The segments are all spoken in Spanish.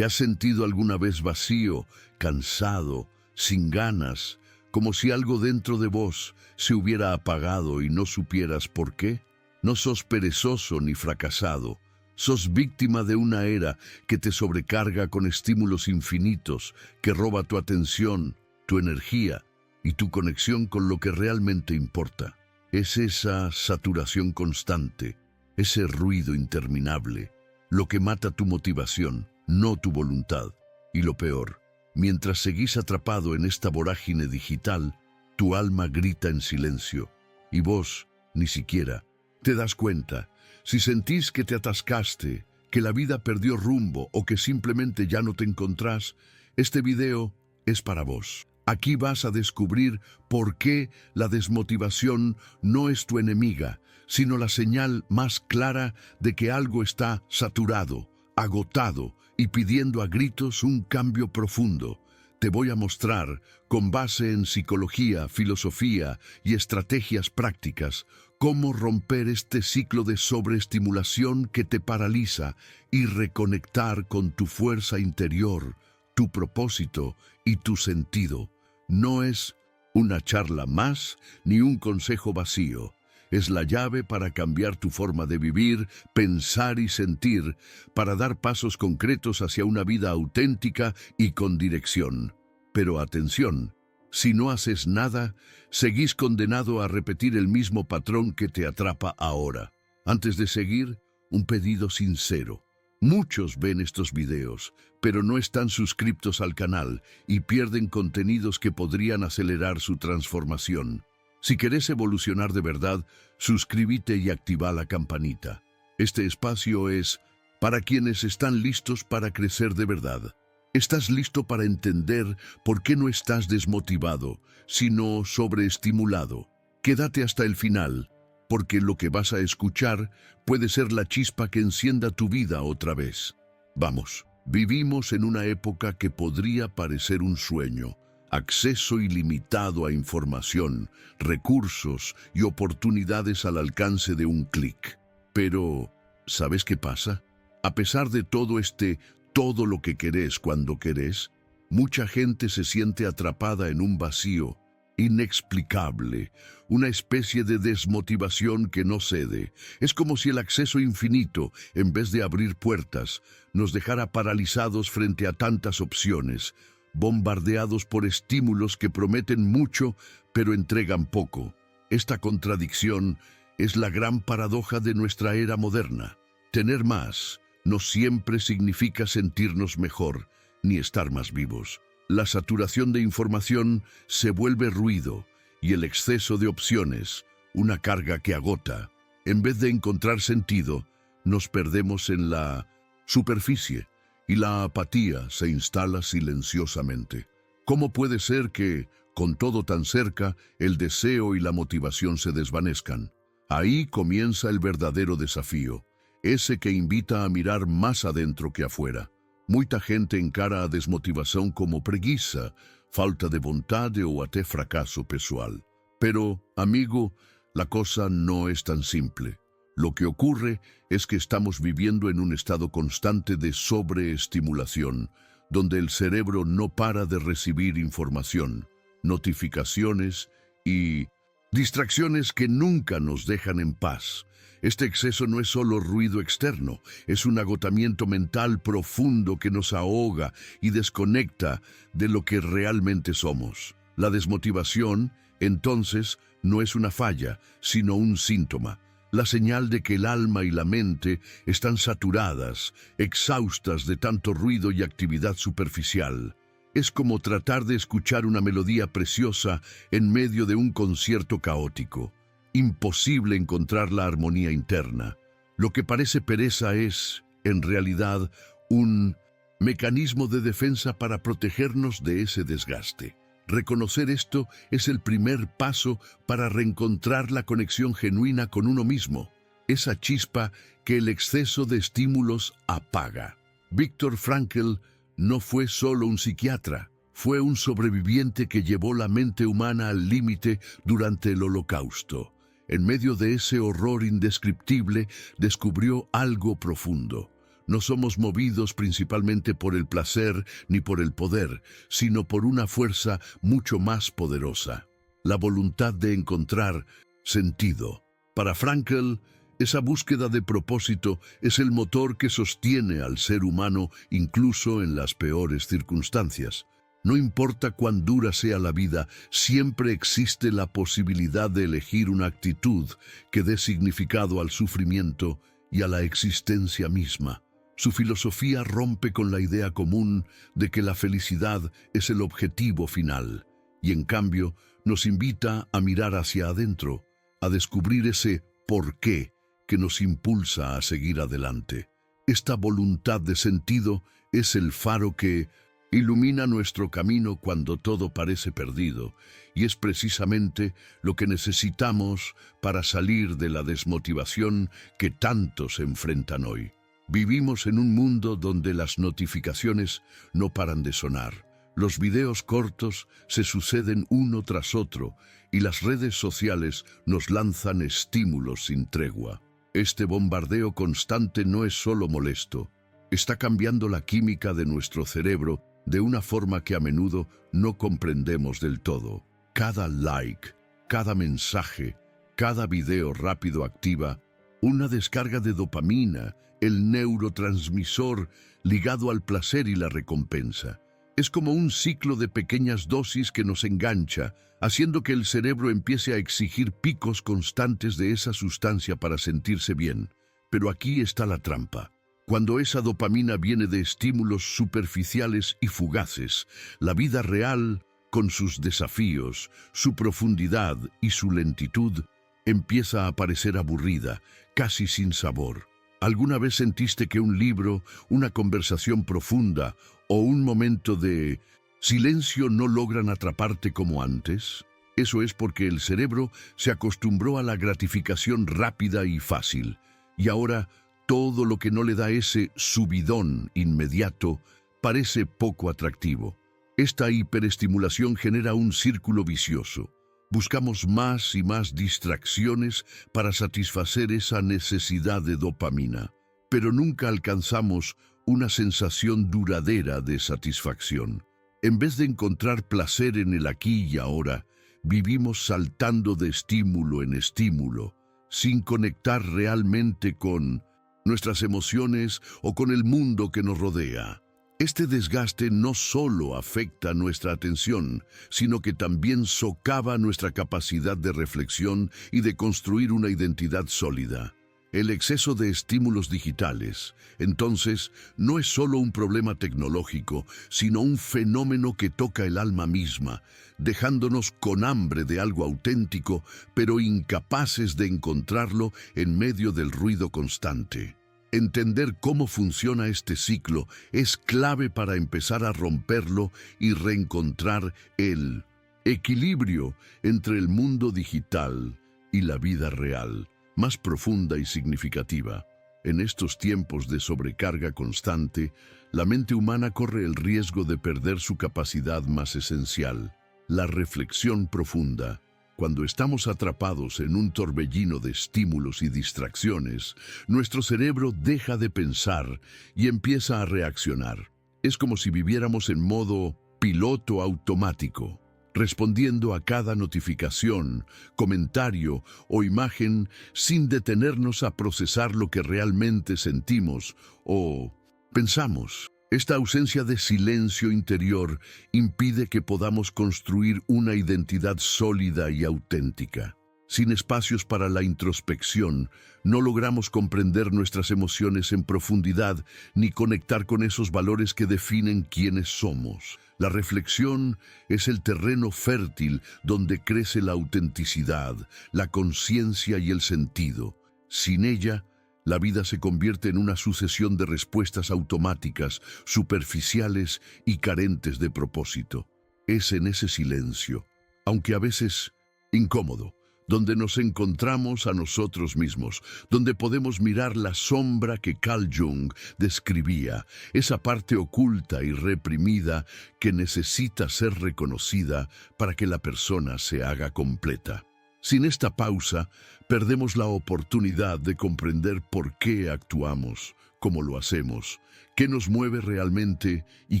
¿Te has sentido alguna vez vacío, cansado, sin ganas, como si algo dentro de vos se hubiera apagado y no supieras por qué? No sos perezoso ni fracasado. Sos víctima de una era que te sobrecarga con estímulos infinitos, que roba tu atención, tu energía y tu conexión con lo que realmente importa. Es esa saturación constante, ese ruido interminable, lo que mata tu motivación, no tu voluntad. Y lo peor, mientras seguís atrapado en esta vorágine digital, tu alma grita en silencio, y vos ni siquiera te das cuenta. Si sentís que te atascaste, que la vida perdió rumbo o que simplemente ya no te encontrás, este video es para vos. Aquí vas a descubrir por qué la desmotivación no es tu enemiga, sino la señal más clara de que algo está saturado, agotado y pidiendo a gritos un cambio profundo. Te voy a mostrar, con base en psicología, filosofía y estrategias prácticas, cómo romper este ciclo de sobreestimulación que te paraliza y reconectar con tu fuerza interior, tu propósito y tu sentido. No es una charla más ni un consejo vacío. Es la llave para cambiar tu forma de vivir, pensar y sentir, para dar pasos concretos hacia una vida auténtica y con dirección. Pero atención, si no haces nada, seguís condenado a repetir el mismo patrón que te atrapa ahora. Antes de seguir, un pedido sincero. Muchos ven estos videos, pero no están suscriptos al canal y pierden contenidos que podrían acelerar su transformación. Si querés evolucionar de verdad, suscríbete y activa la campanita. Este espacio es para quienes están listos para crecer de verdad. ¿Estás listo para entender por qué no estás desmotivado, sino sobreestimulado? Quédate hasta el final, porque lo que vas a escuchar puede ser la chispa que encienda tu vida otra vez. Vamos, vivimos en una época que podría parecer un sueño. Acceso ilimitado a información, recursos y oportunidades al alcance de un clic. Pero, ¿sabes qué pasa? A pesar de todo lo que querés cuando querés, mucha gente se siente atrapada en un vacío inexplicable, una especie de desmotivación que no cede. Es como si el acceso infinito, en vez de abrir puertas, nos dejara paralizados frente a tantas opciones, bombardeados por estímulos que prometen mucho, pero entregan poco. Esta contradicción es la gran paradoja de nuestra era moderna. Tener más no siempre significa sentirnos mejor, ni estar más vivos. La saturación de información se vuelve ruido, y el exceso de opciones, una carga que agota. En vez de encontrar sentido, nos perdemos en la superficie, y la apatía se instala silenciosamente. ¿Cómo puede ser que, con todo tan cerca, el deseo y la motivación se desvanezcan? Ahí comienza el verdadero desafío, ese que invita a mirar más adentro que afuera. Mucha gente encara a desmotivación como preguiça, falta de voluntad o até fracaso pessoal. Pero, amigo, la cosa no es tan simple. Lo que ocurre es que estamos viviendo en un estado constante de sobreestimulación, donde el cerebro no para de recibir información, notificaciones y distracciones que nunca nos dejan en paz. Este exceso no es solo ruido externo, es un agotamiento mental profundo que nos ahoga y desconecta de lo que realmente somos. La desmotivación, entonces, no es una falla, sino un síntoma. La señal de que el alma y la mente están saturadas, exhaustas de tanto ruido y actividad superficial. Es como tratar de escuchar una melodía preciosa en medio de un concierto caótico. Imposible encontrar la armonía interna. Lo que parece pereza es, en realidad, un mecanismo de defensa para protegernos de ese desgaste. Reconocer esto es el primer paso para reencontrar la conexión genuina con uno mismo, esa chispa que el exceso de estímulos apaga. Viktor Frankl no fue solo un psiquiatra, fue un sobreviviente que llevó la mente humana al límite durante el Holocausto. En medio de ese horror indescriptible, descubrió algo profundo. No somos movidos principalmente por el placer ni por el poder, sino por una fuerza mucho más poderosa, la voluntad de encontrar sentido. Para Frankl, esa búsqueda de propósito es el motor que sostiene al ser humano incluso en las peores circunstancias. No importa cuán dura sea la vida, siempre existe la posibilidad de elegir una actitud que dé significado al sufrimiento y a la existencia misma. Su filosofía rompe con la idea común de que la felicidad es el objetivo final, y en cambio nos invita a mirar hacia adentro, a descubrir ese por qué que nos impulsa a seguir adelante. Esta voluntad de sentido es el faro que ilumina nuestro camino cuando todo parece perdido, y es precisamente lo que necesitamos para salir de la desmotivación que tantos enfrentan hoy. Vivimos en un mundo donde las notificaciones no paran de sonar. Los videos cortos se suceden uno tras otro y las redes sociales nos lanzan estímulos sin tregua. Este bombardeo constante no es solo molesto, está cambiando la química de nuestro cerebro de una forma que a menudo no comprendemos del todo. Cada like, cada mensaje, cada video rápido activa una descarga de dopamina, el neurotransmisor ligado al placer y la recompensa. Es como un ciclo de pequeñas dosis que nos engancha, haciendo que el cerebro empiece a exigir picos constantes de esa sustancia para sentirse bien. Pero aquí está la trampa. Cuando esa dopamina viene de estímulos superficiales y fugaces, la vida real, con sus desafíos, su profundidad y su lentitud, empieza a parecer aburrida, casi sin sabor. ¿Alguna vez sentiste que un libro, una conversación profunda o un momento de silencio no logran atraparte como antes? Eso es porque el cerebro se acostumbró a la gratificación rápida y fácil, y ahora todo lo que no le da ese subidón inmediato parece poco atractivo. Esta hiperestimulación genera un círculo vicioso. Buscamos más y más distracciones para satisfacer esa necesidad de dopamina, pero nunca alcanzamos una sensación duradera de satisfacción. En vez de encontrar placer en el aquí y ahora, vivimos saltando de estímulo en estímulo, sin conectar realmente con nuestras emociones o con el mundo que nos rodea. Este desgaste no solo afecta nuestra atención, sino que también socava nuestra capacidad de reflexión y de construir una identidad sólida. El exceso de estímulos digitales, entonces, no es solo un problema tecnológico, sino un fenómeno que toca el alma misma, dejándonos con hambre de algo auténtico, pero incapaces de encontrarlo en medio del ruido constante. Entender cómo funciona este ciclo es clave para empezar a romperlo y reencontrar el equilibrio entre el mundo digital y la vida real, más profunda y significativa. En estos tiempos de sobrecarga constante, la mente humana corre el riesgo de perder su capacidad más esencial, la reflexión profunda. Cuando estamos atrapados en un torbellino de estímulos y distracciones, nuestro cerebro deja de pensar y empieza a reaccionar. Es como si viviéramos en modo piloto automático, respondiendo a cada notificación, comentario o imagen sin detenernos a procesar lo que realmente sentimos o pensamos. Esta ausencia de silencio interior impide que podamos construir una identidad sólida y auténtica. Sin espacios para la introspección, no logramos comprender nuestras emociones en profundidad ni conectar con esos valores que definen quiénes somos. La reflexión es el terreno fértil donde crece la autenticidad, la conciencia y el sentido. Sin ella, la vida se convierte en una sucesión de respuestas automáticas, superficiales y carentes de propósito. Es en ese silencio, aunque a veces incómodo, donde nos encontramos a nosotros mismos, donde podemos mirar la sombra que Carl Jung describía, esa parte oculta y reprimida que necesita ser reconocida para que la persona se haga completa. Sin esta pausa, perdemos la oportunidad de comprender por qué actuamos, cómo lo hacemos, qué nos mueve realmente y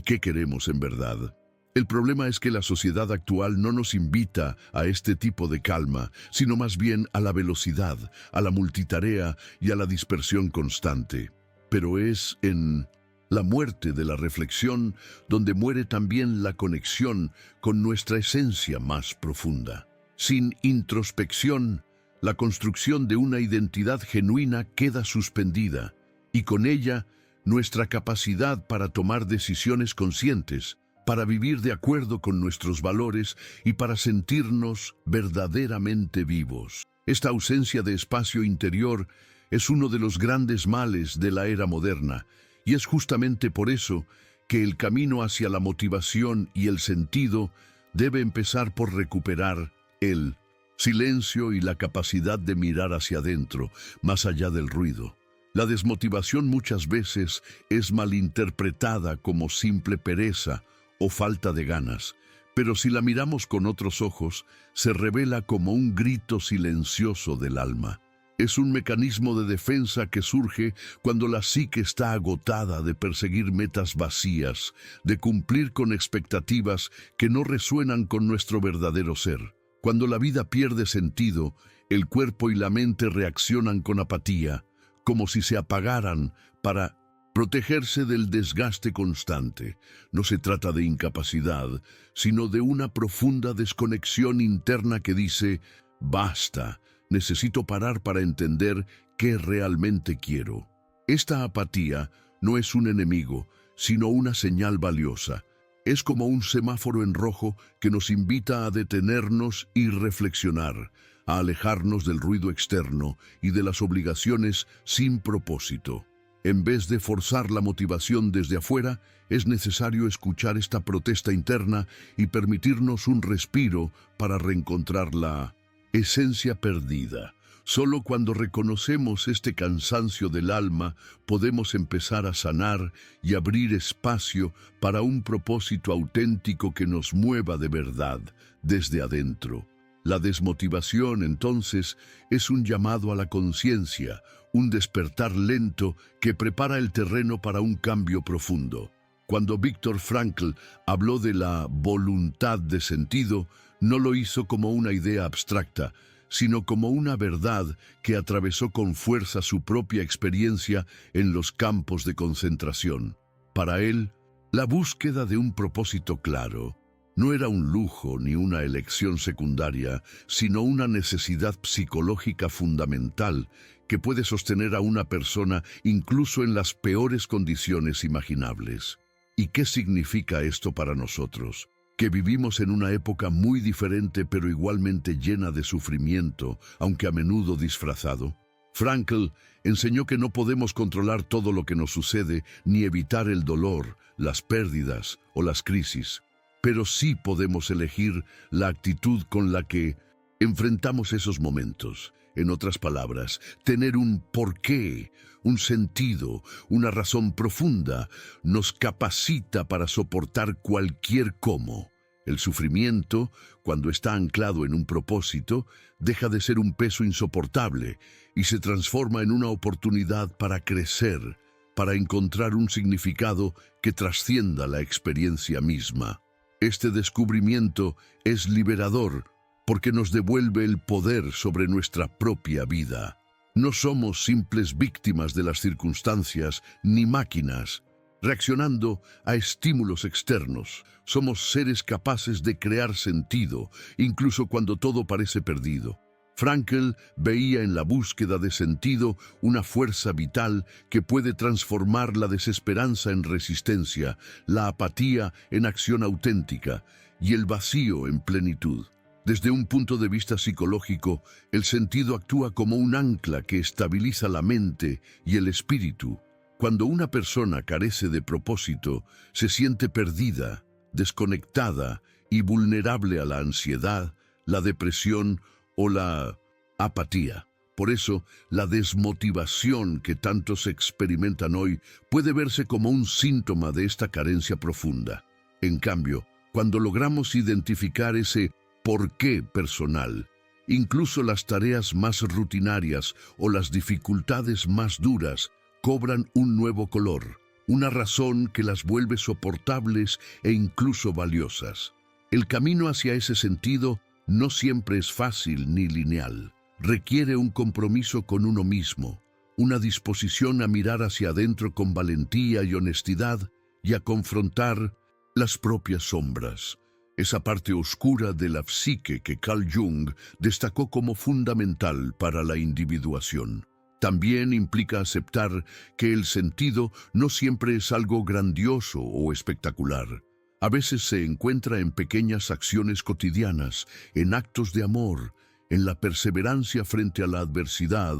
qué queremos en verdad. El problema es que la sociedad actual no nos invita a este tipo de calma, sino más bien a la velocidad, a la multitarea y a la dispersión constante. Pero es en la muerte de la reflexión donde muere también la conexión con nuestra esencia más profunda. Sin introspección, la construcción de una identidad genuina queda suspendida, y con ella nuestra capacidad para tomar decisiones conscientes, para vivir de acuerdo con nuestros valores y para sentirnos verdaderamente vivos. Esta ausencia de espacio interior es uno de los grandes males de la era moderna, y es justamente por eso que el camino hacia la motivación y el sentido debe empezar por recuperar el silencio y la capacidad de mirar hacia adentro, más allá del ruido. La desmotivación muchas veces es malinterpretada como simple pereza o falta de ganas, pero si la miramos con otros ojos, se revela como un grito silencioso del alma. Es un mecanismo de defensa que surge cuando la psique está agotada de perseguir metas vacías, de cumplir con expectativas que no resuenan con nuestro verdadero ser. Cuando la vida pierde sentido, el cuerpo y la mente reaccionan con apatía, como si se apagaran para protegerse del desgaste constante. No se trata de incapacidad, sino de una profunda desconexión interna que dice: basta, necesito parar para entender qué realmente quiero. Esta apatía no es un enemigo, sino una señal valiosa. Es como un semáforo en rojo que nos invita a detenernos y reflexionar, a alejarnos del ruido externo y de las obligaciones sin propósito. En vez de forzar la motivación desde afuera, es necesario escuchar esta protesta interna y permitirnos un respiro para reencontrar la esencia perdida. Solo cuando reconocemos este cansancio del alma, podemos empezar a sanar y abrir espacio para un propósito auténtico que nos mueva de verdad, desde adentro. La desmotivación, entonces, es un llamado a la conciencia, un despertar lento que prepara el terreno para un cambio profundo. Cuando Viktor Frankl habló de la voluntad de sentido, no lo hizo como una idea abstracta, sino como una verdad que atravesó con fuerza su propia experiencia en los campos de concentración. Para él, la búsqueda de un propósito claro no era un lujo ni una elección secundaria, sino una necesidad psicológica fundamental que puede sostener a una persona incluso en las peores condiciones imaginables. ¿Y qué significa esto para nosotros? Que vivimos en una época muy diferente pero igualmente llena de sufrimiento, aunque a menudo disfrazado. Frankl enseñó que no podemos controlar todo lo que nos sucede ni evitar el dolor, las pérdidas o las crisis, pero sí podemos elegir la actitud con la que enfrentamos esos momentos. En otras palabras, tener un porqué, un sentido, una razón profunda, nos capacita para soportar cualquier cómo. El sufrimiento, cuando está anclado en un propósito, deja de ser un peso insoportable y se transforma en una oportunidad para crecer, para encontrar un significado que trascienda la experiencia misma. Este descubrimiento es liberador porque nos devuelve el poder sobre nuestra propia vida. No somos simples víctimas de las circunstancias ni máquinas, reaccionando a estímulos externos. Somos seres capaces de crear sentido, incluso cuando todo parece perdido. Frankl veía en la búsqueda de sentido una fuerza vital que puede transformar la desesperanza en resistencia, la apatía en acción auténtica y el vacío en plenitud. Desde un punto de vista psicológico, el sentido actúa como un ancla que estabiliza la mente y el espíritu. Cuando una persona carece de propósito, se siente perdida, desconectada y vulnerable a la ansiedad, la depresión o la apatía. Por eso, la desmotivación que tantos experimentan hoy puede verse como un síntoma de esta carencia profunda. En cambio, cuando logramos identificar ese porqué personal, incluso las tareas más rutinarias o las dificultades más duras cobran un nuevo color, una razón que las vuelve soportables e incluso valiosas. El camino hacia ese sentido no siempre es fácil ni lineal. Requiere un compromiso con uno mismo, una disposición a mirar hacia adentro con valentía y honestidad y a confrontar las propias sombras, esa parte oscura de la psique que Carl Jung destacó como fundamental para la individuación. También implica aceptar que el sentido no siempre es algo grandioso o espectacular. A veces se encuentra en pequeñas acciones cotidianas, en actos de amor, en la perseverancia frente a la adversidad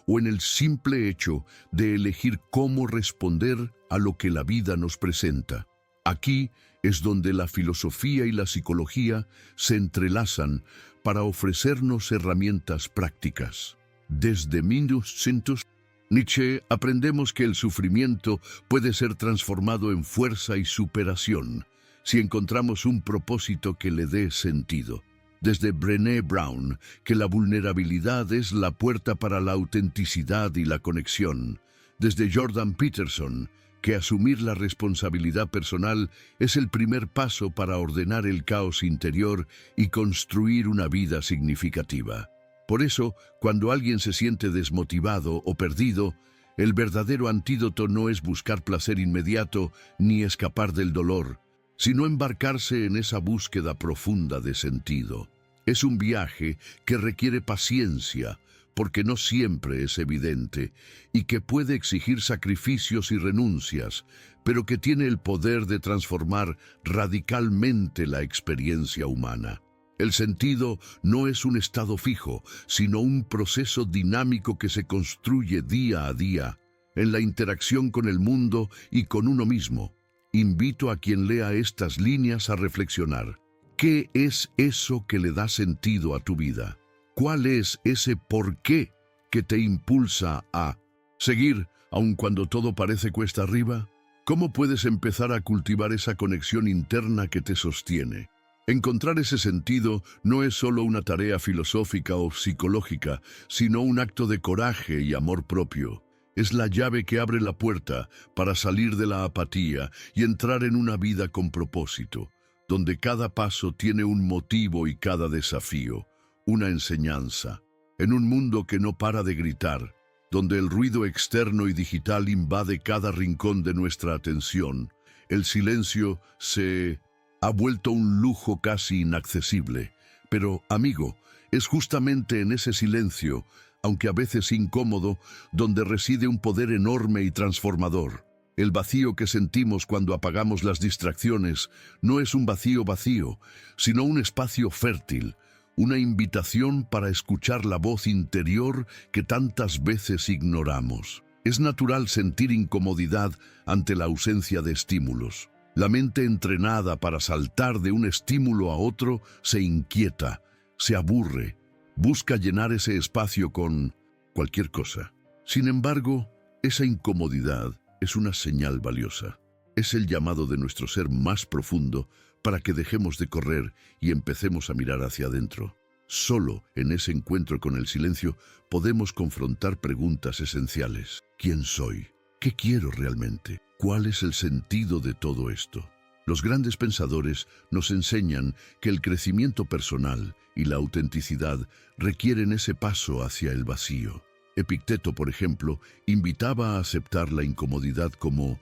o en el simple hecho de elegir cómo responder a lo que la vida nos presenta. Aquí es donde la filosofía y la psicología se entrelazan para ofrecernos herramientas prácticas. Desde 1900, Nietzsche aprendemos que el sufrimiento puede ser transformado en fuerza y superación si encontramos un propósito que le dé sentido. Desde Brené Brown, que la vulnerabilidad es la puerta para la autenticidad y la conexión. Desde Jordan Peterson, que asumir la responsabilidad personal es el primer paso para ordenar el caos interior y construir una vida significativa. Por eso, cuando alguien se siente desmotivado o perdido, el verdadero antídoto no es buscar placer inmediato ni escapar del dolor, sino embarcarse en esa búsqueda profunda de sentido. Es un viaje que requiere paciencia, porque no siempre es evidente, y que puede exigir sacrificios y renuncias, pero que tiene el poder de transformar radicalmente la experiencia humana. El sentido no es un estado fijo, sino un proceso dinámico que se construye día a día, en la interacción con el mundo y con uno mismo. Invito a quien lea estas líneas a reflexionar. ¿Qué es eso que le da sentido a tu vida? ¿Cuál es ese por qué que te impulsa a seguir aun cuando todo parece cuesta arriba? ¿Cómo puedes empezar a cultivar esa conexión interna que te sostiene? Encontrar ese sentido no es solo una tarea filosófica o psicológica, sino un acto de coraje y amor propio. Es la llave que abre la puerta para salir de la apatía y entrar en una vida con propósito, donde cada paso tiene un motivo y cada desafío una enseñanza. En un mundo que no para de gritar, donde el ruido externo y digital invade cada rincón de nuestra atención, el silencio se ha vuelto un lujo casi inaccesible. Pero, amigo, es justamente en ese silencio, aunque a veces incómodo, donde reside un poder enorme y transformador. El vacío que sentimos cuando apagamos las distracciones no es un vacío vacío, sino un espacio fértil, una invitación para escuchar la voz interior que tantas veces ignoramos. Es natural sentir incomodidad ante la ausencia de estímulos. La mente entrenada para saltar de un estímulo a otro se inquieta, se aburre, busca llenar ese espacio con cualquier cosa. Sin embargo, esa incomodidad es una señal valiosa. Es el llamado de nuestro ser más profundo para que dejemos de correr y empecemos a mirar hacia adentro. Solo en ese encuentro con el silencio podemos confrontar preguntas esenciales. ¿Quién soy? ¿Qué quiero realmente? ¿Cuál es el sentido de todo esto? Los grandes pensadores nos enseñan que el crecimiento personal y la autenticidad requieren ese paso hacia el vacío. Epicteto, por ejemplo, invitaba a aceptar la incomodidad como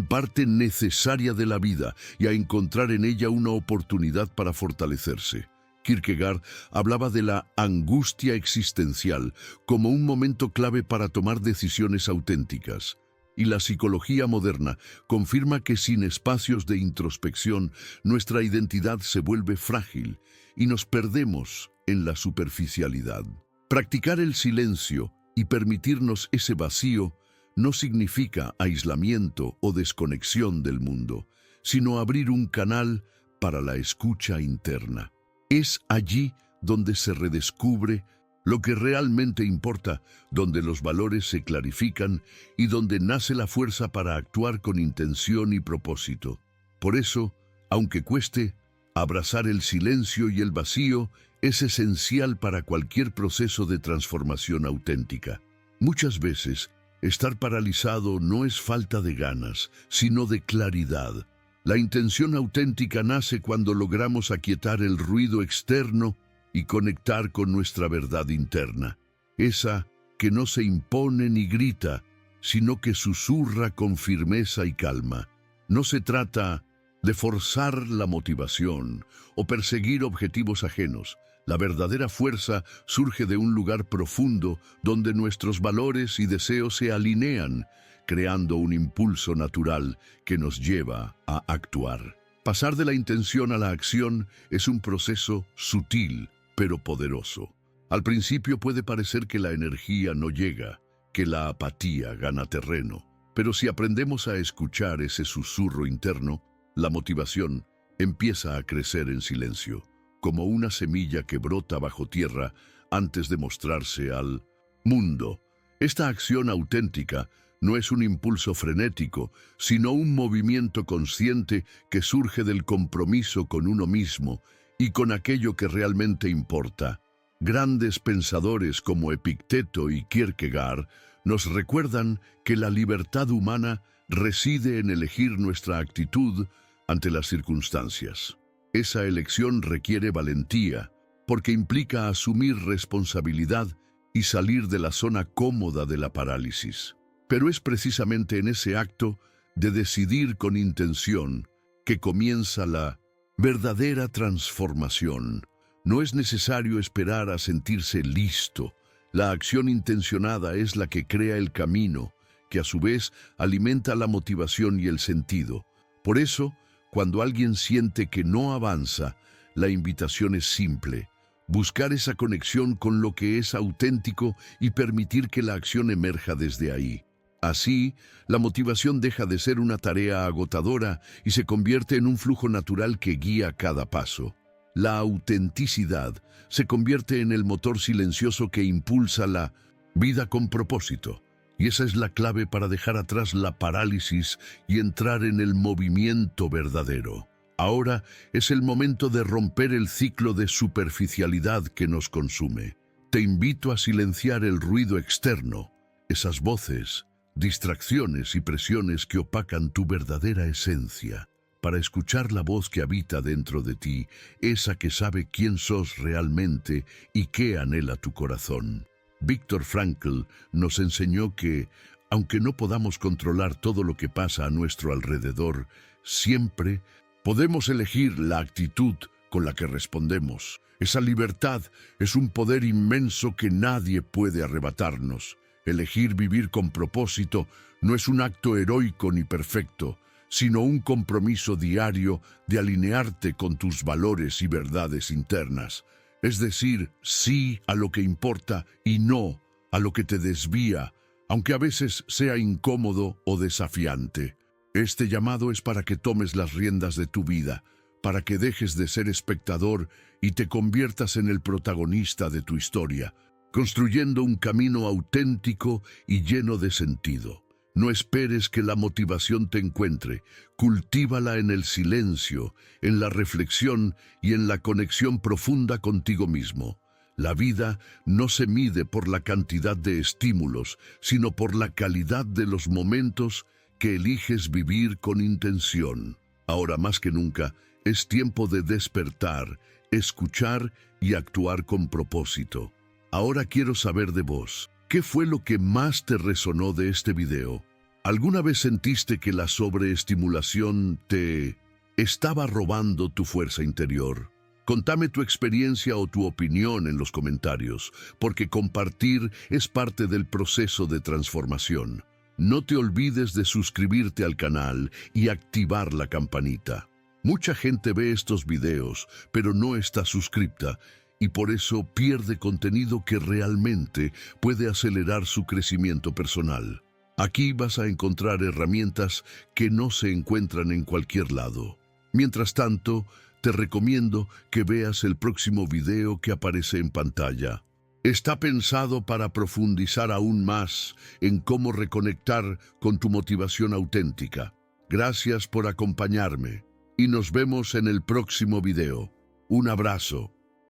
parte necesaria de la vida y a encontrar en ella una oportunidad para fortalecerse. Kierkegaard hablaba de la angustia existencial como un momento clave para tomar decisiones auténticas. Y la psicología moderna confirma que sin espacios de introspección, nuestra identidad se vuelve frágil y nos perdemos en la superficialidad. Practicar el silencio y permitirnos ese vacío no significa aislamiento o desconexión del mundo, sino abrir un canal para la escucha interna. Es allí donde se redescubre lo que realmente importa, donde los valores se clarifican y donde nace la fuerza para actuar con intención y propósito. Por eso, aunque cueste, abrazar el silencio y el vacío es esencial para cualquier proceso de transformación auténtica. Muchas veces, estar paralizado no es falta de ganas, sino de claridad. La intención auténtica nace cuando logramos aquietar el ruido externo y conectar con nuestra verdad interna, esa que no se impone ni grita, sino que susurra con firmeza y calma. No se trata de forzar la motivación o perseguir objetivos ajenos. La verdadera fuerza surge de un lugar profundo donde nuestros valores y deseos se alinean, creando un impulso natural que nos lleva a actuar. Pasar de la intención a la acción es un proceso sutil, pero poderoso. Al principio puede parecer que la energía no llega, que la apatía gana terreno, pero si aprendemos a escuchar ese susurro interno, la motivación empieza a crecer en silencio, como una semilla que brota bajo tierra antes de mostrarse al mundo. Esta acción auténtica no es un impulso frenético, sino un movimiento consciente que surge del compromiso con uno mismo y con aquello que realmente importa. Grandes pensadores como Epicteto y Kierkegaard nos recuerdan que la libertad humana reside en elegir nuestra actitud ante las circunstancias. Esa elección requiere valentía, porque implica asumir responsabilidad y salir de la zona cómoda de la parálisis. Pero es precisamente en ese acto de decidir con intención que comienza la verdadera transformación. No es necesario esperar a sentirse listo. La acción intencionada es la que crea el camino, que a su vez alimenta la motivación y el sentido. Por eso, cuando alguien siente que no avanza, la invitación es simple: buscar esa conexión con lo que es auténtico y permitir que la acción emerja desde ahí. Así, la motivación deja de ser una tarea agotadora y se convierte en un flujo natural que guía cada paso. La autenticidad se convierte en el motor silencioso que impulsa la vida con propósito. Y esa es la clave para dejar atrás la parálisis y entrar en el movimiento verdadero. Ahora es el momento de romper el ciclo de superficialidad que nos consume. Te invito a silenciar el ruido externo, esas voces, distracciones y presiones que opacan tu verdadera esencia, para escuchar la voz que habita dentro de ti, esa que sabe quién sos realmente y qué anhela tu corazón. Viktor Frankl nos enseñó que, aunque no podamos controlar todo lo que pasa a nuestro alrededor, siempre podemos elegir la actitud con la que respondemos. Esa libertad es un poder inmenso que nadie puede arrebatarnos. Elegir vivir con propósito no es un acto heroico ni perfecto, sino un compromiso diario de alinearte con tus valores y verdades internas. Es decir, sí a lo que importa y no a lo que te desvía, aunque a veces sea incómodo o desafiante. Este llamado es para que tomes las riendas de tu vida, para que dejes de ser espectador y te conviertas en el protagonista de tu historia, construyendo un camino auténtico y lleno de sentido. No esperes que la motivación te encuentre, cultívala en el silencio, en la reflexión y en la conexión profunda contigo mismo. La vida no se mide por la cantidad de estímulos, sino por la calidad de los momentos que eliges vivir con intención. Ahora más que nunca, es tiempo de despertar, escuchar y actuar con propósito. Ahora quiero saber de vos. ¿Qué fue lo que más te resonó de este video? ¿Alguna vez sentiste que la sobreestimulación te estaba robando tu fuerza interior? Contame tu experiencia o tu opinión en los comentarios, porque compartir es parte del proceso de transformación. No te olvides de suscribirte al canal y activar la campanita. Mucha gente ve estos videos, pero no está suscripta, y por eso pierde contenido que realmente puede acelerar su crecimiento personal. Aquí vas a encontrar herramientas que no se encuentran en cualquier lado. Mientras tanto, te recomiendo que veas el próximo video que aparece en pantalla. Está pensado para profundizar aún más en cómo reconectar con tu motivación auténtica. Gracias por acompañarme y nos vemos en el próximo video. Un abrazo.